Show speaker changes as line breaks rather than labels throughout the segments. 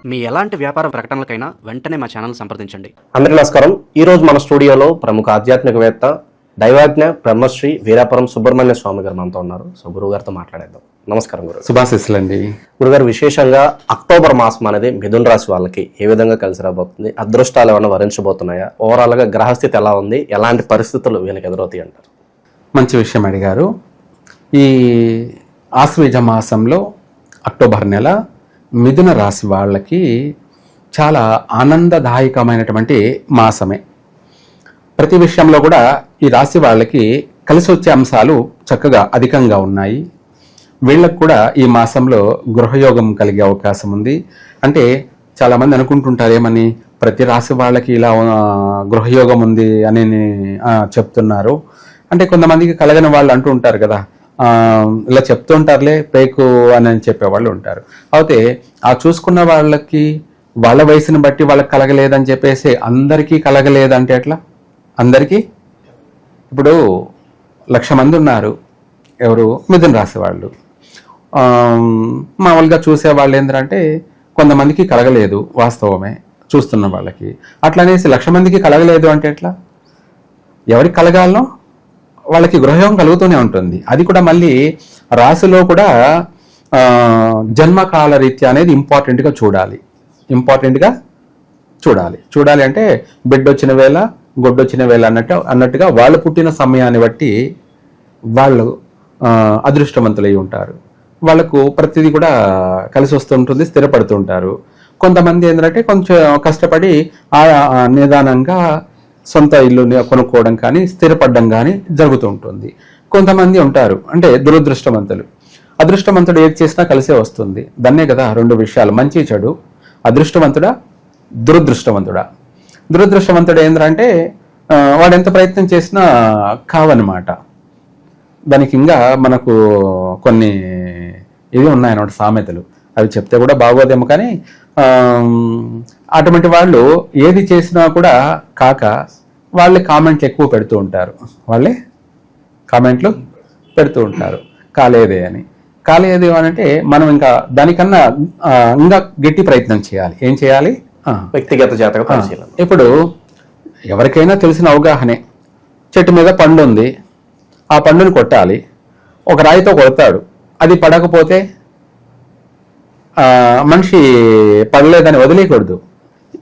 మీ ఎలాంటి వ్యాపార ప్రకటనలకైనా వెంటనే మా ఛానల్ సంప్రదించండి.
అందరికీ నమస్కారం. ఈరోజు మన స్టూడియోలో ప్రముఖ ఆధ్యాత్మికవేత్త దైవాజ్ఞ బ్రహ్మశ్రీ వీరాపురం సుబ్రహ్మణ్య స్వామి గారు మనతో ఉన్నారు. సో గురువు గారితో మాట్లాడేద్దాం. నమస్కారం గురు.
శుభాశీస్సులండి.
గురుగారు, విశేషంగా అక్టోబర్ మాసం అనేది మిథున రాశి వాళ్ళకి ఏ విధంగా కలిసి రాబోతుంది? అదృష్టాలు ఏమైనా వరించబోతున్నాయా? ఓవరాల్గా గ్రహస్థితి ఎలా ఉంది? ఎలాంటి పరిస్థితులు వీళ్ళకి ఎదురవుతాయి అంటారు?
మంచి విషయం అడిగారు. ఈ ఆశ్వయుజ మాసంలో అక్టోబర్ నెల మిథున రాశి వాళ్ళకి చాలా ఆనందదాయకమైనటువంటి మాసమే. ప్రతి విషయంలో కూడా ఈ రాశి వాళ్ళకి కలిసి వచ్చే అంశాలు చక్కగా అధికంగా ఉన్నాయి. వీళ్ళకు కూడా ఈ మాసంలో గృహయోగం కలిగే అవకాశం ఉంది. అంటే చాలామంది అనుకుంటుంటారు, ఏమని ప్రతి రాశి వాళ్ళకి ఇలా గృహయోగం ఉంది అని చెప్తున్నారు. అంటే కొంతమందికి కలగని వాళ్ళు అంటూ ఉంటారు కదా, ఇలా చెప్తూ ఉంటారులే పేకు అని చెప్పేవాళ్ళు ఉంటారు. అయితే ఆ చూసుకున్న వాళ్ళకి వాళ్ళ వయసుని బట్టి వాళ్ళకి కలగలేదని చెప్పేసి అందరికీ కలగలేదంటే ఎట్లా? అందరికీ ఇప్పుడు 1,00,000 మంది ఉన్నారు. ఎవరు? మిథున రాశి వాళ్ళు. మామూలుగా చూసేవాళ్ళు ఏంటంటే కొంతమందికి కలగలేదు, వాస్తవమే చూస్తున్న వాళ్ళకి. అట్లనేసి 1,00,000 మందికి కలగలేదు అంటే ఎట్లా? ఎవరికి కలగాలనో వాళ్ళకి గృహయోగం కలుగుతూనే ఉంటుంది. అది కూడా మళ్ళీ రాశిలో కూడా జన్మకాల రీత్యా అనేది ఇంపార్టెంట్గా చూడాలి అంటే బిడ్డ వచ్చిన వేళ గొడ్డొచ్చిన వేళ అన్నట్టుగా వాళ్ళు పుట్టిన సమయాన్ని బట్టి వాళ్ళు అదృష్టవంతులై ఉంటారు. వాళ్ళకు ప్రతిదీ కూడా కలిసి వస్తుంటుంది, స్థిరపడుతుంటారు. కొంతమంది ఏంటంటే కొంచెం కష్టపడి నిదానంగా సొంత ఇల్లు కొనుక్కోవడం కానీ స్థిరపడడం కానీ జరుగుతూ ఉంటుంది. కొంతమంది ఉంటారు అంటే దురదృష్టవంతులు. అదృష్టవంతుడు ఏది చేసినా కలిసే వస్తుంది. దాన్నే కదా 2 విషయాలు, మంచి చెడు. అదృష్టవంతుడా దురదృష్టవంతుడా? దురదృష్టవంతుడు ఏంటంటే వాడు ఎంత ప్రయత్నం చేసినా కావన్నమాట. దానికి ఇంకా మనకు కొన్ని ఇవి ఉన్నాయన్నమాట, సామెతలు. అవి చెప్తే కూడా బాగోదేమో, కానీ అటువంటి వాళ్ళు ఏది చేసినా కూడా కాక వాళ్ళే కామెంట్లు ఎక్కువ పెడుతూ ఉంటారు. కాలేదే అని అంటే మనం ఇంకా దానికన్నా ఇంకా గట్టి ప్రయత్నం చేయాలి. ఏం చేయాలి?
వ్యక్తిగత జాతక పరిశీలన.
ఇప్పుడు ఎవరికైనా తెలిసిన అవగాహనే, చెట్టు మీద పండు ఉంది, ఆ పండుని కొట్టాలి. ఒక రాయితో కొడతాడు, అది పడకపోతే మనిషి పడలేదని వదిలేయకూడదు,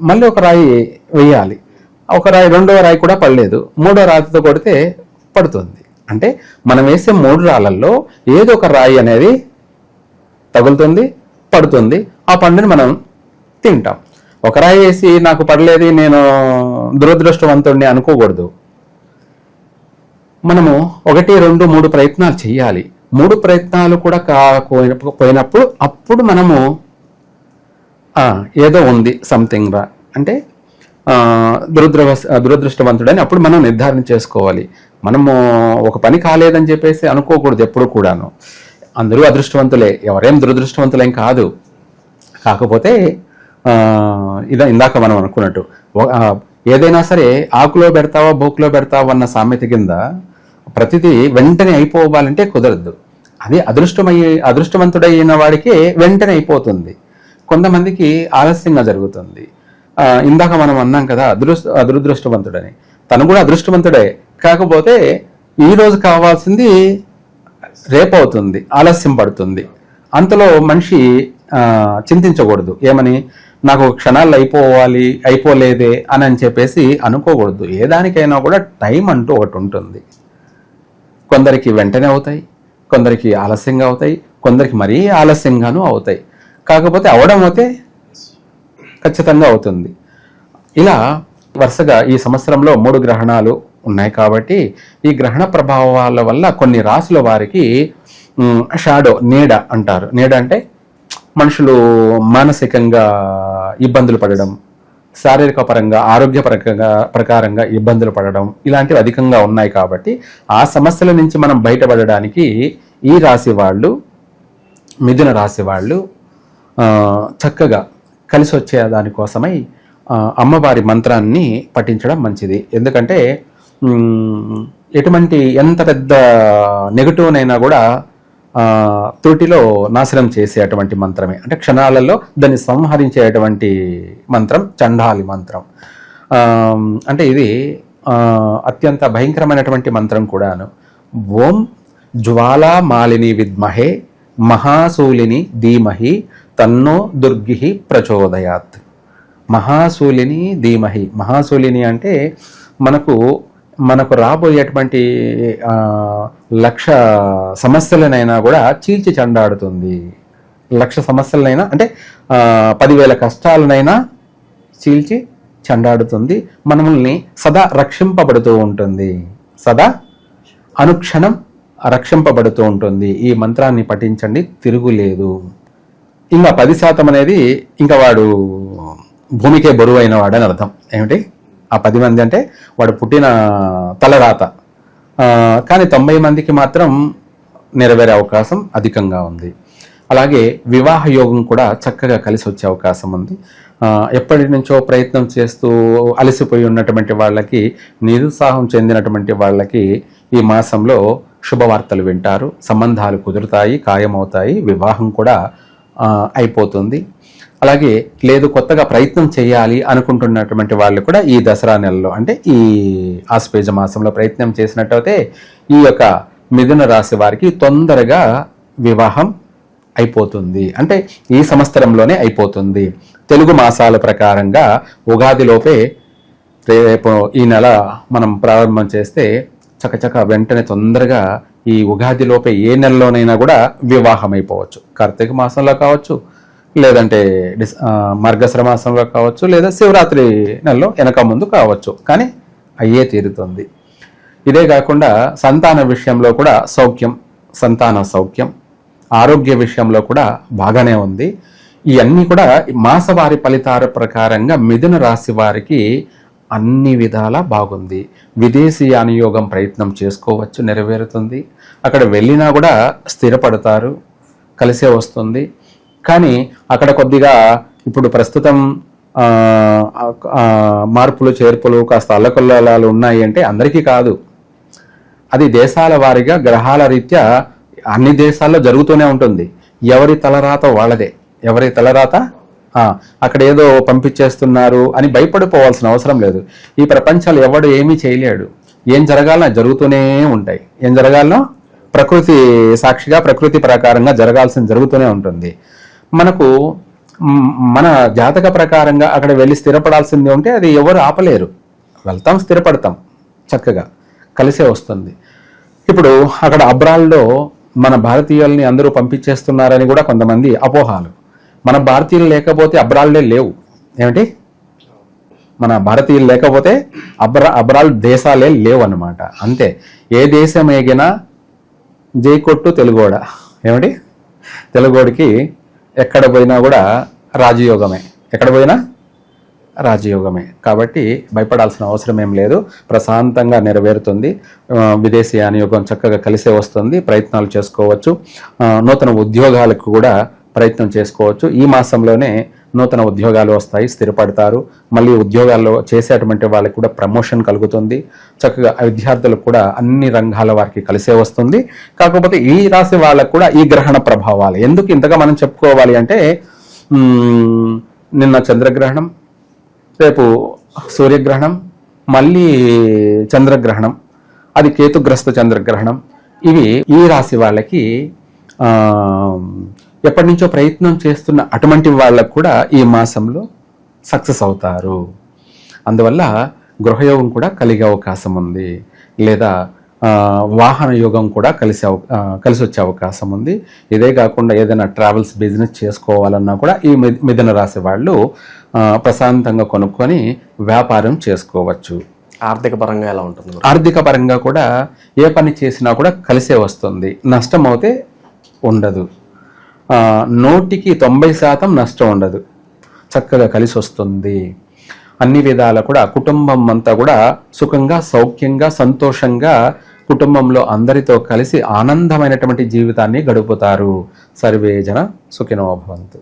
మళ్ళీ ఒక రాయి వేయాలి. రెండవ రాయి కూడా పడలేదు, 3వ రాయితో కొడితే పడుతుంది. అంటే మనం వేసే 3 రాళ్ళల్లో ఏదో ఒక రాయి అనేది తగులుతుంది, పడుతుంది. ఆ పండుని మనం తింటాం. ఒక రాయి వేసి నాకు పడలేదు, నేను దురదృష్టవంతుడిని అనుకోకూడదు. మనము 1, 2, 3 ప్రయత్నాలు చేయాలి. 3 ప్రయత్నాలు కూడా కాకపోయినప్పుడు అప్పుడు మనము ఏదో ఉంది సంథింగ్ రా అంటే దురదృష్టవంతుడని అప్పుడు మనం నిర్ధారణ చేసుకోవాలి. మనము ఒక పని కాలేదని చెప్పేసి అనుకోకూడదు ఎప్పుడు కూడాను. అందరూ అదృష్టవంతులే, ఎవరేం దురదృష్టవంతులేం కాదు. కాకపోతే ఇందాక మనం అనుకున్నట్టు ఏదైనా సరే ఆకులో పెడతావా బోకులో పెడతావా అన్న సామెత కింద ప్రతిదీ వెంటనే అయిపోవాలంటే కుదరదు. అది అదృష్టవంతుడైన వాడికి వెంటనే అయిపోతుంది, కొంతమందికి ఆలస్యంగా జరుగుతుంది. ఇందాక మనం అన్నాం కదా దురదృష్టవంతుడని. తను కూడా అదృష్టవంతుడే, కాకపోతే ఈరోజు కావాల్సింది రేపు అవుతుంది, ఆలస్యం పడుతుంది. అంతలో మనిషి చింతించకూడదు. ఏమని, నాకు క్షణాల్లో అయిపోలేదే అని చెప్పేసి అనుకోకూడదు. ఏ దానికైనా కూడా టైం అంటూ ఒకటి ఉంటుంది. కొందరికి వెంటనే అవుతాయి, కొందరికి ఆలస్యంగా అవుతాయి, కొందరికి మరీ ఆలస్యంగానూ అవుతాయి. కాకపోతే అవడం అయితే ఖచ్చితంగా అవుతుంది. ఇలా వరుసగా ఈ సంవత్సరంలో 3 గ్రహణాలు ఉన్నాయి కాబట్టి ఈ గ్రహణ ప్రభావాల వల్ల కొన్ని రాశుల వారికి షాడో, నీడ అంటారు. నీడ అంటే మనుషులు మానసికంగా ఇబ్బందులు పడడం, శారీరక పరంగా ఆరోగ్య ప్రకారంగా ఇబ్బందులు పడడం, ఇలాంటివి అధికంగా ఉన్నాయి. కాబట్టి ఆ సమస్యల నుంచి మనం బయటపడడానికి ఈ రాశి వాళ్ళు, మిథున రాశి వాళ్ళు చక్కగా కలిసి వచ్చే దానికోసమై అమ్మవారి మంత్రాన్ని పఠించడం మంచిది. ఎందుకంటే ఎంత పెద్ద నెగటివ్నైనా కూడా త్రుటిలో నాశనం చేసేటువంటి మంత్రమే, అంటే క్షణాలలో దాన్ని సంహరించేటువంటి మంత్రం చండాలి మంత్రం. అంటే ఇది అత్యంత భయంకరమైనటువంటి మంత్రం కూడాను. ఓం జ్వాలా మాలిని విద్మహే మహాశూలిని ధీమహి తన్నో దుర్గి ప్రచోదయాత్. మహాశూలిని ధీమహి. మహాశూలిని అంటే మనకు రాబోయేటువంటి 1,00,000 సమస్యలనైనా కూడా చీల్చి చెండాడుతుంది. 1,00,000 సమస్యలనైనా అంటే 10,000 కష్టాలనైనా చీల్చి చెండాడుతుంది. మనల్ని సదా రక్షింపబడుతూ ఉంటుంది, సదా అనుక్షణం రక్షింపబడుతూ ఉంటుంది. ఈ మంత్రాన్ని పఠించండి, తిరుగులేదు. ఇంకా 10% అనేది ఇంకా వాడు భూమికే బరువు అయిన వాడని అర్థం. ఏమిటి ఆ 10 మంది అంటే వాడు పుట్టిన తలరాత. కానీ 90 మందికి మాత్రం నెరవేరే అవకాశం అధికంగా ఉంది. అలాగే వివాహ యోగం కూడా చక్కగా కలిసి వచ్చే అవకాశం ఉంది. ఎప్పటి నుంచో ప్రయత్నం చేస్తూ అలసిపోయి ఉన్నటువంటి వాళ్ళకి, నిరుత్సాహం చెందినటువంటి వాళ్ళకి ఈ మాసంలో శుభవార్తలు వింటారు, సంబంధాలు కుదురుతాయి, ఖాయమవుతాయి, వివాహం కూడా అయిపోతుంది. అలాగే లేదు కొత్తగా ప్రయత్నం చేయాలి అనుకుంటున్నటువంటి వాళ్ళు కూడా ఈ దసరా నెలలో అంటే ఈ ఆశ్వేజ మాసంలో ప్రయత్నం చేసినట్టయితే ఈ యొక్క మిథున రాశి వారికి తొందరగా వివాహం అయిపోతుంది. అంటే ఈ సంవత్సరంలోనే అయిపోతుంది. తెలుగు మాసాల ప్రకారంగా ఉగాదిలోపే రేపు ఈ నెల మనం ప్రారంభం చేస్తే చకచక వెంటనే తొందరగా ఈ ఉగాదిలోపే ఏ నెలలోనైనా కూడా వివాహం అయిపోవచ్చు. కార్తీక మాసంలో కావచ్చు, లేదంటే మార్గశిర మాసంలో కావచ్చు, లేదా శివరాత్రి నెలలో వెనక ముందు కావచ్చు, కానీ అయ్యే తీరుతుంది. ఇదే కాకుండా సంతాన విషయంలో కూడా సౌఖ్యం, సంతాన సౌఖ్యం, ఆరోగ్య విషయంలో కూడా బాగానే ఉంది. ఇవన్నీ కూడా మాసవారి ఫలితాల ప్రకారంగా మిథున రాశి వారికి అన్ని విధాలా బాగుంది. విదేశీయానుయోగం ప్రయత్నం చేసుకోవచ్చు, నెరవేరుతుంది. అక్కడ వెళ్ళినా కూడా స్థిరపడతారు, కలిసే వస్తుంది. కానీ అక్కడ కొద్దిగా ఇప్పుడు ప్రస్తుతం మార్పులు చేర్పులు కాస్త అల్లకొల్లాలు ఉన్నాయి అంటే అందరికీ కాదు, అది దేశాల వారీగా గ్రహాల రీత్యా అన్ని దేశాల్లో జరుగుతూనే ఉంటుంది. ఎవరి తలరాత వాళ్ళదే, ఎవరి తలరాత అక్కడ ఏదో పంపించేస్తున్నారు అని భయపడిపోవాల్సిన అవసరం లేదు. ఈ ప్రపంచాలు ఎవడు ఏమీ చేయలేడు. ఏం జరగాలన్నా జరుగుతూనే ఉంటాయి. ఏం జరగాలనో ప్రకృతి సాక్షిగా, ప్రకృతి ప్రకారంగా జరగాల్సింది జరుగుతూనే ఉంటుంది. మనకు మన జాతక ప్రకారంగా అక్కడ వెళ్ళి స్థిరపడాల్సింది ఉంటే అది ఎవరు ఆపలేరు. వెళ్తాం, స్థిరపడతాం, చక్కగా కలిసే వస్తుంది. ఇప్పుడు అక్కడ అబ్రాడ్లో మన భారతీయుల్ని అందరూ పంపించేస్తున్నారని కూడా కొంతమంది అపోహాలు. మన భారతీయులు లేకపోతే అబ్రాడ్లే లేవు. ఏమిటి, మన భారతీయులు లేకపోతే అబ్రాడ్ దేశాలే లేవు అన్నమాట. అంతే. ఏ దేశం ఏగినా జై కొట్టు తెలుగోడ. ఏమిటి, తెలుగోడికి ఎక్కడ పోయినా కూడా రాజయోగమే, ఎక్కడ పోయినా రాజయోగమే. కాబట్టి భయపడాల్సిన అవసరం ఏం లేదు, ప్రశాంతంగా నెరవేరుతుంది. విదేశీ యానయోగం చక్కగా కలిసే వస్తుంది, ప్రయత్నాలు చేసుకోవచ్చు. నూతన ఉద్యోగాలకు కూడా ప్రయత్నం చేసుకోవచ్చు. ఈ మాసంలోనే నూతన ఉద్యోగాలు వస్తాయి, స్థిరపడతారు. మళ్ళీ ఉద్యోగాల్లో చేసేటువంటి వాళ్ళకి కూడా ప్రమోషన్ కలుగుతుంది. చక్కగా విద్యార్థులకు కూడా అన్ని రంగాల వారికి కలిసే వస్తుంది. కాకపోతే ఈ రాశి వాళ్ళకు కూడా ఈ గ్రహణ ప్రభావాలు ఎందుకు ఇంతగా మనం చెప్పుకోవాలి అంటే, నిన్న చంద్రగ్రహణం, రేపు సూర్యగ్రహణం, మళ్ళీ చంద్రగ్రహణం, అది కేతుగ్రస్త చంద్రగ్రహణం. ఇవి ఈ రాశి వాళ్ళకి ఎప్పటి నుంచో ప్రయత్నం చేస్తున్న అటువంటి వాళ్ళకు కూడా ఈ మాసంలో సక్సెస్ అవుతారు. అందువల్ల గృహయోగం కూడా కలిగే అవకాశం ఉంది, లేదా వాహన యోగం కూడా కలిసి వచ్చే అవకాశం ఉంది. ఇదే కాకుండా ఏదైనా ట్రావెల్స్ బిజినెస్ చేసుకోవాలన్నా కూడా ఈ మిథున రాశి వాళ్ళు ప్రశాంతంగా కొనుక్కొని వ్యాపారం చేసుకోవచ్చు.
ఆర్థిక పరంగా ఎలా ఉంటుంది?
ఆర్థిక పరంగా కూడా ఏ పని చేసినా కూడా కలిసే వస్తుంది, నష్టం అయితే ఉండదు. 100కి 90% నష్టం ఉండదు, చక్కగా కలిసి వస్తుంది. అన్ని విధాల కూడా కుటుంబం అంతా కూడా సుఖంగా, సౌఖ్యంగా, సంతోషంగా కుటుంబంలో అందరితో కలిసి ఆనందమైనటువంటి జీవితాన్ని గడుపుతారు. సర్వే జన సుఖినో భవంతు.